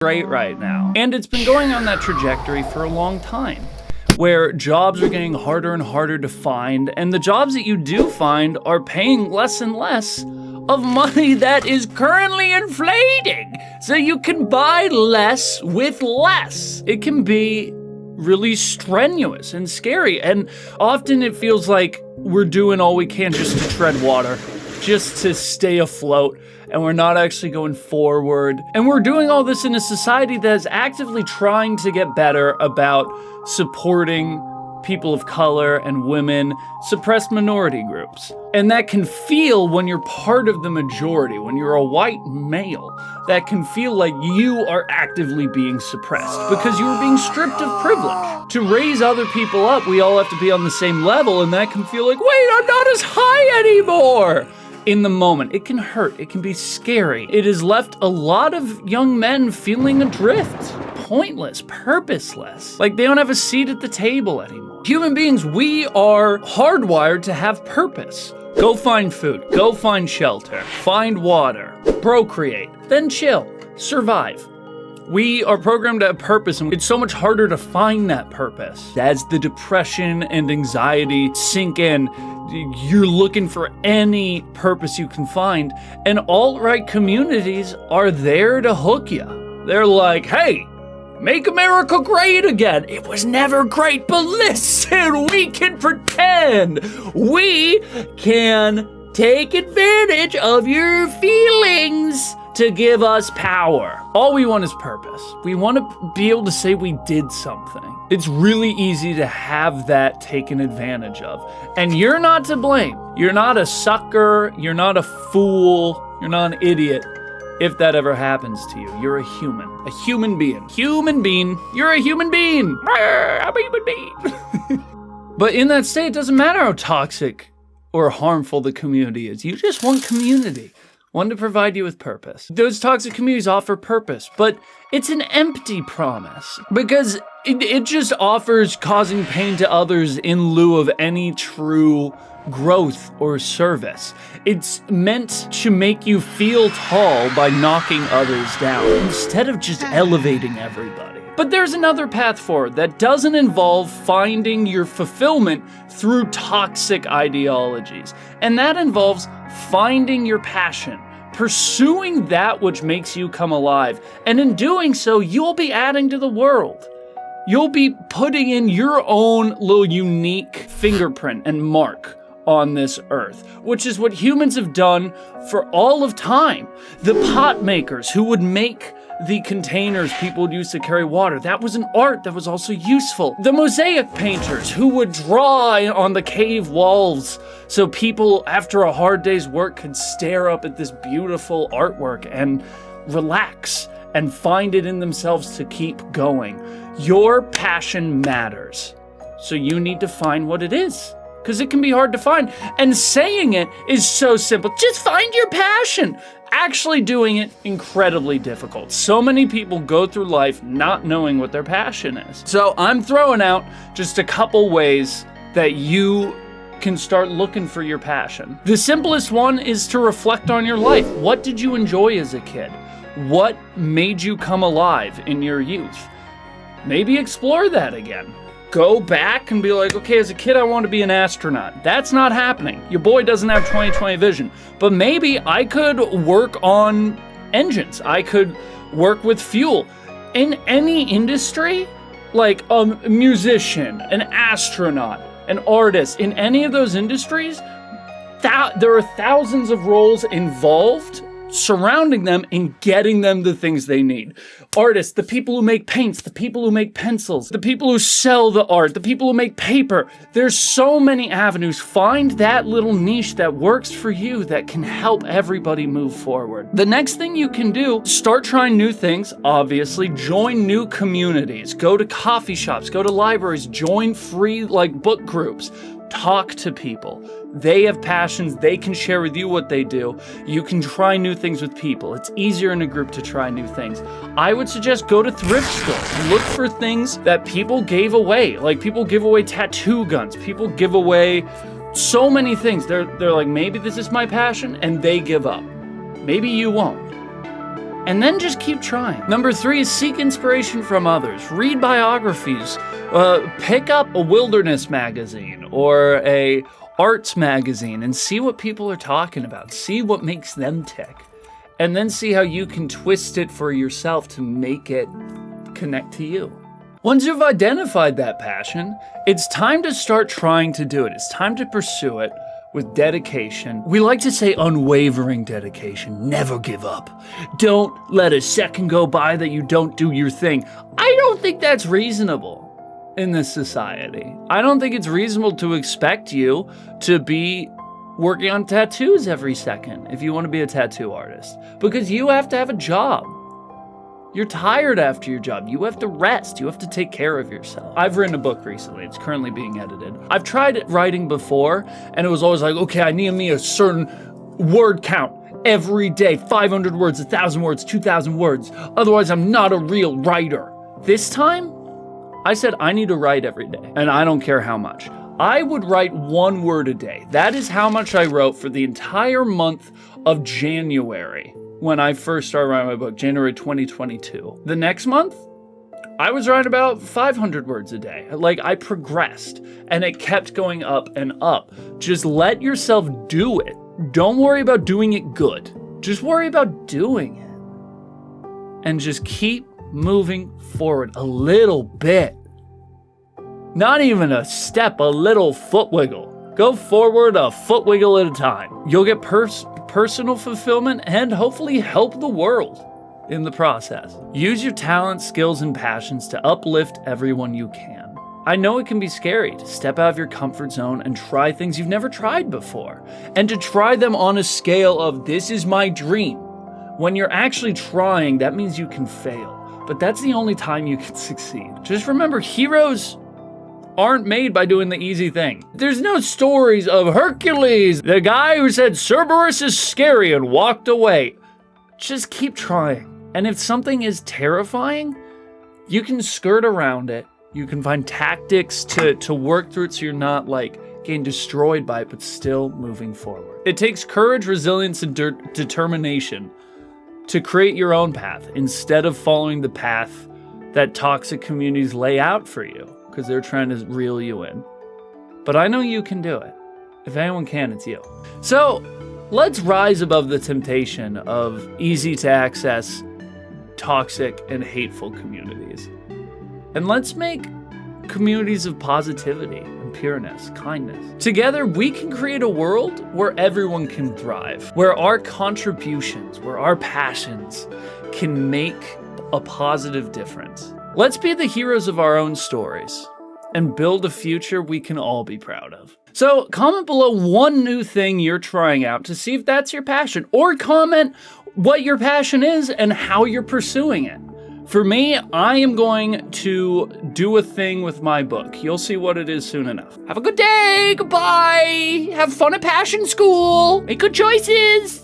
great right now. And it's been going on that trajectory for a long time, where jobs are getting harder and harder to find, and the jobs that you do find are paying less and less of money that is currently inflating. So you can buy less with less. It can be really strenuous and scary, and often it feels like we're doing all we can just to tread water, just to stay afloat, and we're not actually going forward. And we're doing all this in a society that is actively trying to get better about supporting people of color and women, suppressed minority groups. And that can feel, when you're part of the majority, when you're a white male, that can feel like you are actively being suppressed because you are being stripped of privilege. To raise other people up, we all have to be on the same level, and that can feel like, wait, I'm not as high anymore. In the moment, it can hurt, it can be scary. It has left a lot of young men feeling adrift, pointless, purposeless, like they don't have a seat at the table anymore. Human beings, we are hardwired to have purpose. Go find food, go find shelter, find water, procreate, then chill, survive. We are programmed to have purpose, and it's so much harder to find that purpose. As the depression and anxiety sink in, you're looking for any purpose you can find, and alt-right communities are there to hook you. They're like, hey, make America great again. It was never great, but listen, we can pretend. We can take advantage of your feelings to give us power. All we want is purpose. We want to be able to say we did something. It's really easy to have that taken advantage of. And you're not to blame. You're not a sucker. You're not a fool. You're not an idiot. If that ever happens to you, you're a human being. Human being, you're a human being. I'm a human being. But in that state, it doesn't matter how toxic or harmful the community is. You just want community. One to provide you with purpose. Those toxic communities offer purpose, but it's an empty promise because it just offers causing pain to others in lieu of any true growth or service. It's meant to make you feel tall by knocking others down instead of just elevating everybody. But there's another path forward that doesn't involve finding your fulfillment through toxic ideologies, and that involves finding your passion, pursuing that which makes you come alive, and in doing so, you'll be adding to the world. You'll be putting in your own little unique fingerprint and mark on this earth, which is what humans have done for all of time. The pot makers who would make the containers people would use to carry water, that was an art that was also useful. The mosaic painters who would draw on the cave walls so people after a hard day's work could stare up at this beautiful artwork and relax and find it in themselves to keep going. Your passion matters, so you need to find what it is, because it can be hard to find. And saying it is so simple. Just find your passion. Actually doing it, incredibly difficult. So many people go through life not knowing what their passion is. So I'm throwing out just a couple ways that you can start looking for your passion. The simplest one is to reflect on your life. What did you enjoy as a kid? What made you come alive in your youth? Maybe explore that again. Go back and be like, okay, as a kid, I want to be an astronaut. That's not happening. Your boy doesn't have 20/20 vision. But maybe I could work on engines. I could work with fuel. In any industry, like a musician, an astronaut, an artist, in any of those industries, there are thousands of roles involved surrounding them and getting them the things they need. Artists, the people who make paints, the people who make pencils, the people who sell the art, the people who make paper. There's so many avenues. Find that little niche that works for you that can help everybody move forward. The next thing you can do, start trying new things, obviously. Join new communities. Go to coffee shops, go to libraries, join free book groups. Talk to people. They have passions. They can share with you what they do. You can try new things with people. It's easier in a group to try new things. I would suggest go to thrift stores. Look for things that people gave away. Like people give away tattoo guns. People give away so many things. They're like, maybe this is my passion, and they give up. Maybe you won't. and then just keep trying. Number 3 is seek inspiration from others. Read biographies. Pick up a wilderness magazine or a arts magazine and see what people are talking about. See what makes them tick. And then see how you can twist it for yourself to make it connect to you. Once you've identified that passion, it's time to start trying to do it. It's time to pursue it with dedication. We like to say unwavering dedication. Never give up. Don't let a second go by that you don't do your thing. I don't think that's reasonable in this society. I don't think it's reasonable to expect you to be working on tattoos every second if you want to be a tattoo artist, because you have to have a job. You're tired after your job. You have to rest. You have to take care of yourself. I've written a book recently. It's currently being edited. I've tried writing before, and it was always like, okay, I need me a certain word count every day. 500 words, 1,000 words, 2,000 words. Otherwise, I'm not a real writer. This time, I said I need to write every day, and I don't care how much. I would write 1 word a day. That is how much I wrote for the entire month of January. When I first started writing my book, January 2022. The next month, I was writing about 500 words a day. Like, I progressed, and it kept going up and up. Just let yourself do it. Don't worry about doing it good. Just worry about doing it. And just keep moving forward a little bit. Not even a step, a little foot wiggle. Go forward a foot wiggle at a time. You'll get personal fulfillment and hopefully help the world in the process. Use your talents, skills, and passions to uplift everyone you can. I know it can be scary to step out of your comfort zone and try things you've never tried before, and to try them on a scale of this is my dream. When you're actually trying, that means you can fail, but that's the only time you can succeed. Just remember, heroes aren't made by doing the easy thing. There's no stories of Hercules, the guy who said Cerberus is scary and walked away. Just keep trying. And if something is terrifying, you can skirt around it. You can find tactics to work through it so you're not like getting destroyed by it, but still moving forward. It takes courage, resilience, and determination to create your own path instead of following the path that toxic communities lay out for you, because they're trying to reel you in. But I know you can do it. If anyone can, it's you. So let's rise above the temptation of easy to access, toxic, and hateful communities. And let's make communities of positivity and pureness, kindness. Together, we can create a world where everyone can thrive, where our contributions, where our passions can make a positive difference. Let's be the heroes of our own stories and build a future we can all be proud of. So comment below 1 new thing you're trying out to see if that's your passion, or comment what your passion is and how you're pursuing it. For me, I am going to do a thing with my book. You'll see what it is soon enough. Have a good day. Goodbye. Have fun at Passion School. Make good choices.